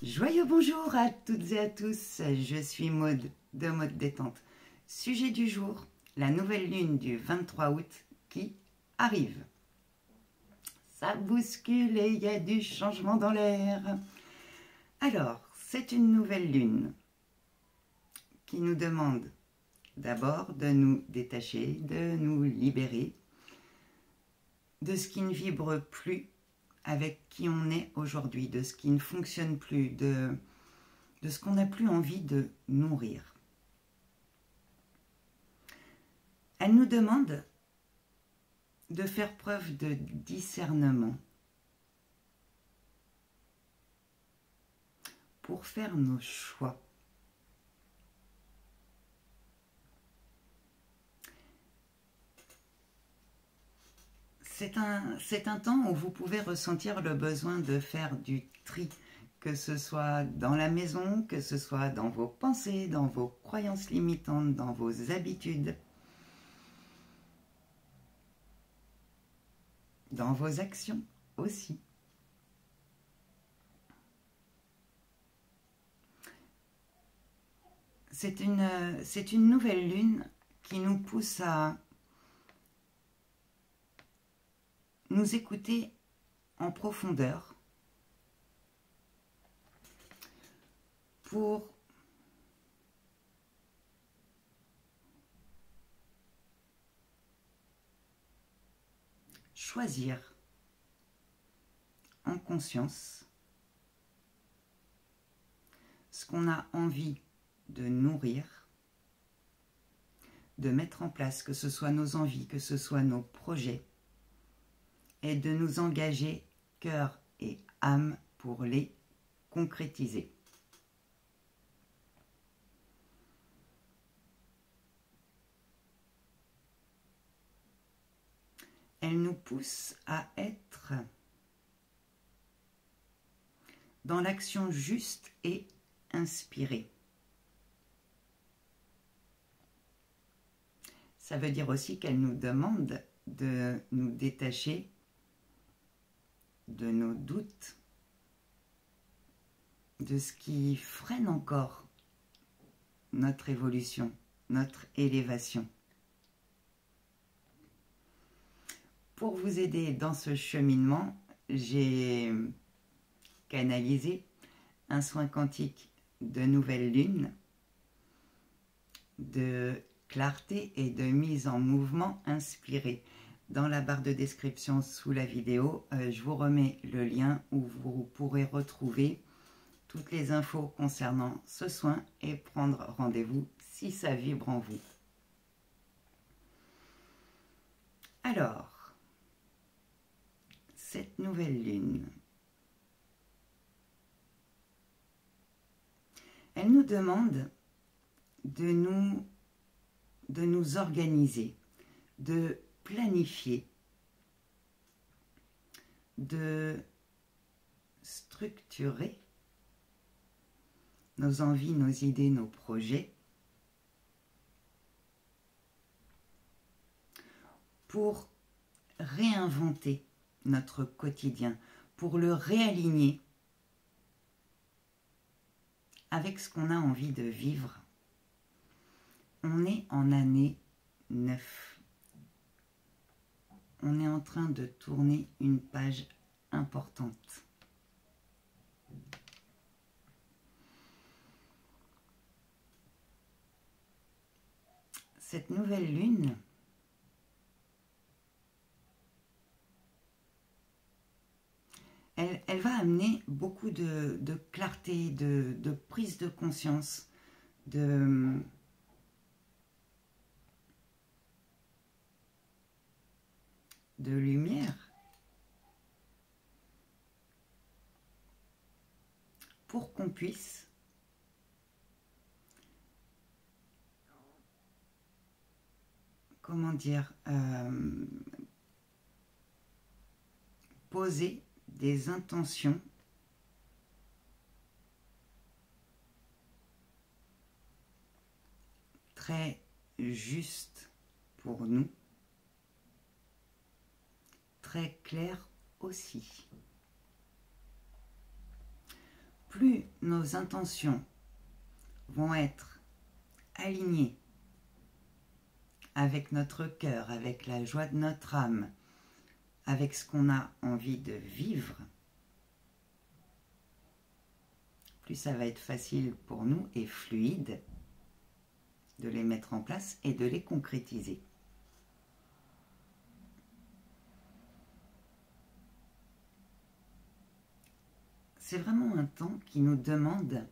Joyeux bonjour à toutes et à tous, je suis Maude de Maude Détente. Sujet du jour, la nouvelle lune du 23 août qui arrive. Ça bouscule et il y a du changement dans l'air. Alors, c'est une nouvelle lune qui nous demande d'abord de nous détacher, de nous libérer de ce qui ne vibre plus avec qui on est aujourd'hui, de ce qui ne fonctionne plus, de ce qu'on n'a plus envie de nourrir. Elle nous demande de faire preuve de discernement pour faire nos choix. C'est un temps où vous pouvez ressentir le besoin de faire du tri, que ce soit dans la maison, que ce soit dans vos pensées, dans vos croyances limitantes, dans vos habitudes, dans vos actions aussi. C'est une nouvelle lune qui nous pousse à nous écouter en profondeur pour choisir en conscience ce qu'on a envie de nourrir, de mettre en place, que ce soit nos envies, que ce soit nos projets, et de nous engager cœur et âme pour les concrétiser. Elle nous pousse à être dans l'action juste et inspirée. Ça veut dire aussi qu'elle nous demande de nous détacher de nos doutes, de ce qui freine encore notre évolution, notre élévation. Pour vous aider dans ce cheminement, j'ai canalisé un soin quantique de nouvelle lune, de clarté et de mise en mouvement inspirée. Dans la barre de description sous la vidéo, je vous remets le lien où vous pourrez retrouver toutes les infos concernant ce soin et prendre rendez-vous si ça vibre en vous. Alors, cette nouvelle lune, elle nous demande de nous organiser, de planifier, de structurer nos envies, nos idées, nos projets pour réinventer notre quotidien, pour le réaligner avec ce qu'on a envie de vivre. On est en année 9. On est en train de tourner une page importante. Cette nouvelle lune elle va amener beaucoup de clarté, de prise de conscience, de lumière pour qu'on puisse poser des intentions très justes pour nous, très claires aussi. plus nos intentions vont être alignées avec notre cœur, avec la joie de notre âme, avec ce qu'on a envie de vivre, plus ça va être facile pour nous et fluide de les mettre en place et de les concrétiser. C'est vraiment un temps qui nous demande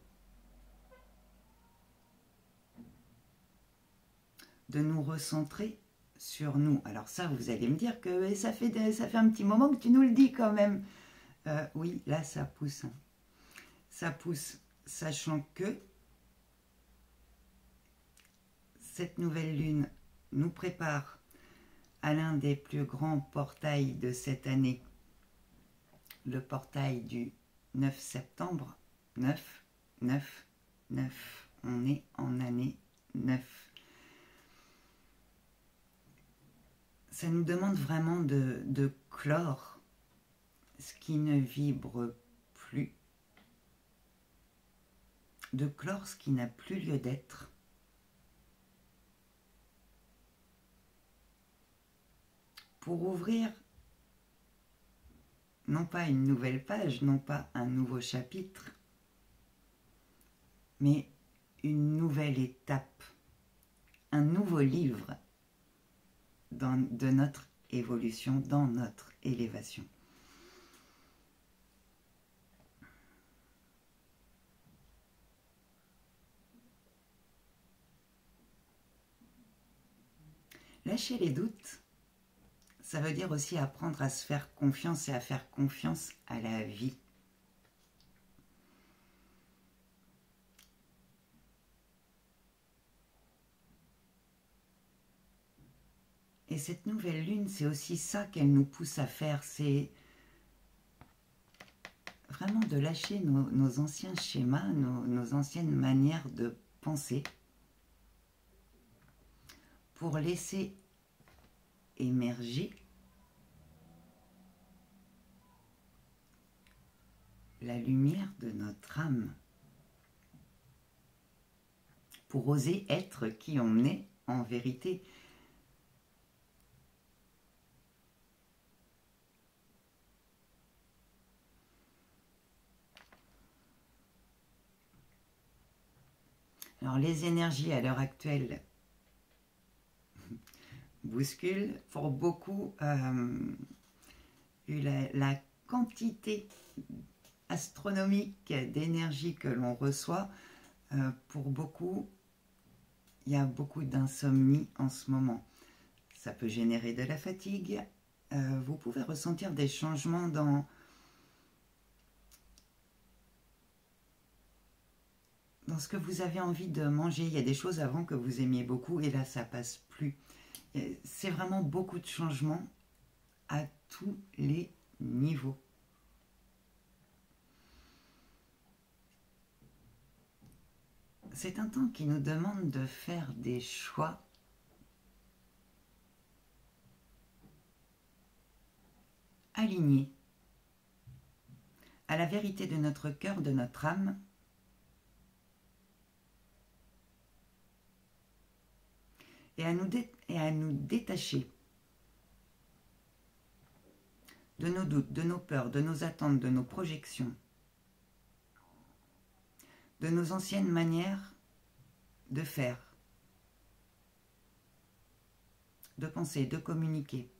de nous recentrer sur nous. Alors ça, vous allez me dire que ça fait un petit moment que tu nous le dis quand même. Oui, là, ça pousse. Ça pousse, sachant que cette nouvelle lune nous prépare à l'un des plus grands portails de cette année, le portail du 9 septembre. 9, 9, 9. On est en année 9. Ça nous demande vraiment de clore ce qui ne vibre plus, de clore ce qui n'a plus lieu d'être, pour ouvrir non pas une nouvelle page, non pas un nouveau chapitre, mais une nouvelle étape, un nouveau livre de notre évolution, dans notre élévation. Lâcher les doutes, ça veut dire aussi apprendre à se faire confiance et à faire confiance à la vie. Et cette nouvelle lune, c'est aussi ça qu'elle nous pousse à faire, c'est vraiment de lâcher nos anciens schémas, nos anciennes manières de penser, pour laisser émerger la lumière de notre âme, pour oser être qui on est en vérité. Alors les énergies à l'heure actuelle bousculent. Pour beaucoup, la quantité astronomique d'énergie que l'on reçoit, pour beaucoup, il y a beaucoup d'insomnie en ce moment. Ça peut générer de la fatigue. Vous pouvez ressentir des changements dans ce que vous avez envie de manger. Il y a des choses avant que vous aimiez beaucoup et là, ça passe plus. C'est vraiment beaucoup de changements à tous les niveaux. C'est un temps qui nous demande de faire des choix alignés à la vérité de notre cœur, de notre âme, et à nous détacher de nos doutes, de nos peurs, de nos attentes, de nos projections, de nos anciennes manières de faire, de penser, de communiquer,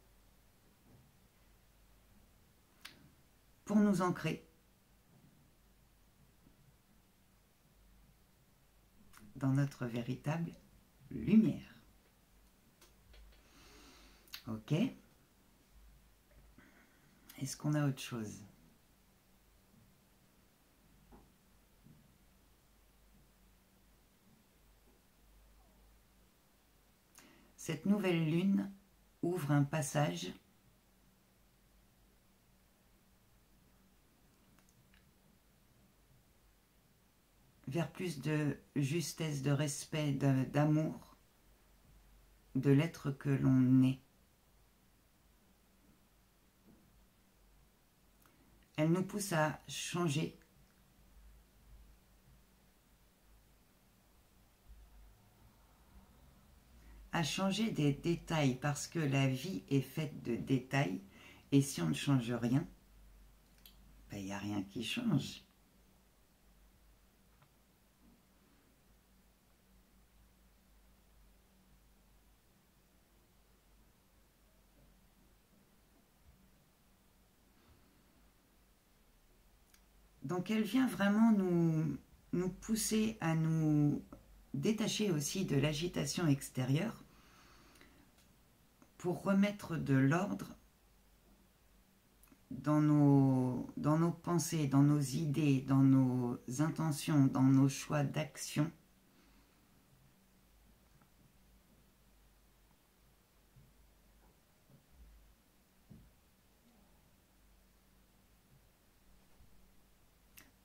pour nous ancrer dans notre véritable lumière. Ok? Est-ce qu'on a autre chose? Cette nouvelle lune ouvre un passage vers plus de justesse, de respect, d'amour de l'être que l'on est. Elle nous pousse à changer à changer des détails parce que la vie est faite de détails et si on ne change rien, il n'y a rien qui change. Donc elle vient vraiment nous pousser à nous détacher aussi de l'agitation extérieure pour remettre de l'ordre dans nos pensées, dans nos idées, dans nos intentions, dans nos choix d'action.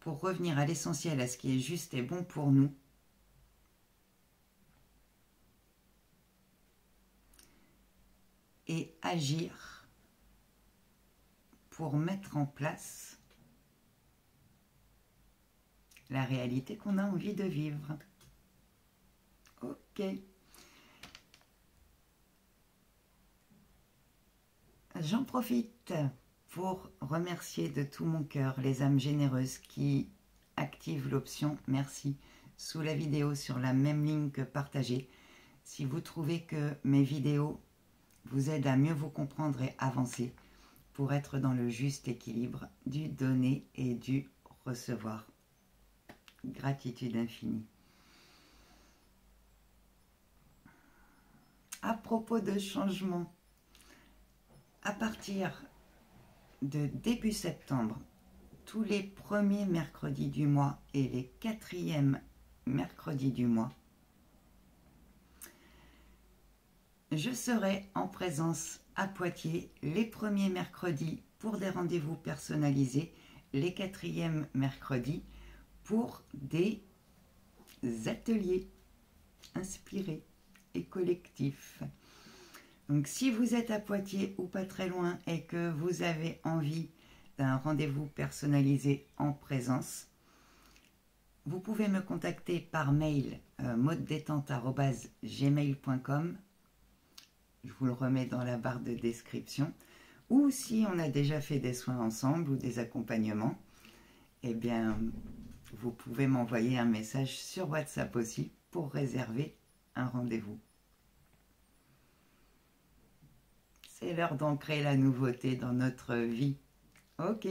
Pour revenir à l'essentiel, à ce qui est juste et bon pour nous. Et agir pour mettre en place la réalité qu'on a envie de vivre. Ok. J'en profite pour remercier de tout mon cœur les âmes généreuses qui activent l'option « Merci » sous la vidéo sur la même ligne que partagée. Si vous trouvez que mes vidéos vous aident à mieux vous comprendre et avancer pour être dans le juste équilibre du donner et du recevoir. Gratitude infinie. À propos de changement, à partir de début septembre, tous les premiers mercredis du mois et les 4e mercredis du mois, je serai en présence à Poitiers les premiers mercredis pour des rendez-vous personnalisés, les 4e mercredis pour des ateliers inspirés et collectifs. Donc si vous êtes à Poitiers ou pas très loin et que vous avez envie d'un rendez-vous personnalisé en présence, vous pouvez me contacter par mail modedetente@gmail.com. Je vous le remets dans la barre de description. Ou si on a déjà fait des soins ensemble ou des accompagnements, eh bien, vous pouvez m'envoyer un message sur WhatsApp aussi pour réserver un rendez-vous. C'est l'heure d'ancrer la nouveauté dans notre vie. Ok,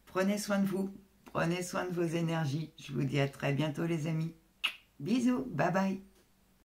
prenez soin de vous, prenez soin de vos énergies. Je vous dis à très bientôt les amis. Bisous, bye bye.